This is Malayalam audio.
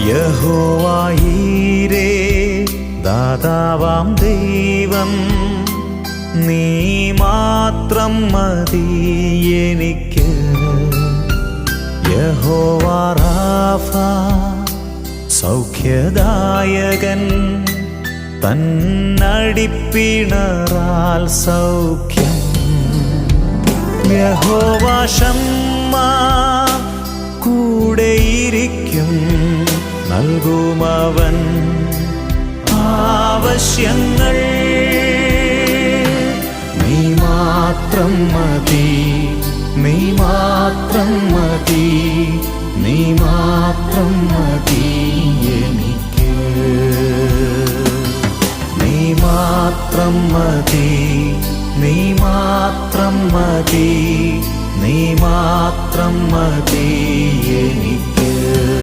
യഹോവയീരേ ദാതാവാം ദൈവം, നീ മാത്രം മതി എനിക്ക്. യഹോവ റാഫ സൗഖ്യദായകൻ, തന്നടിപ്പിണറാൽ സൗഖ്യം. യഹോവ ശമ്മ കൂടെയിരിക്കും, നൽകുമവൻ ആവശ്യങ്ങൾ. നീ മാത്രം മതി, നീ മാത്രം മതി, നീ മാത്രം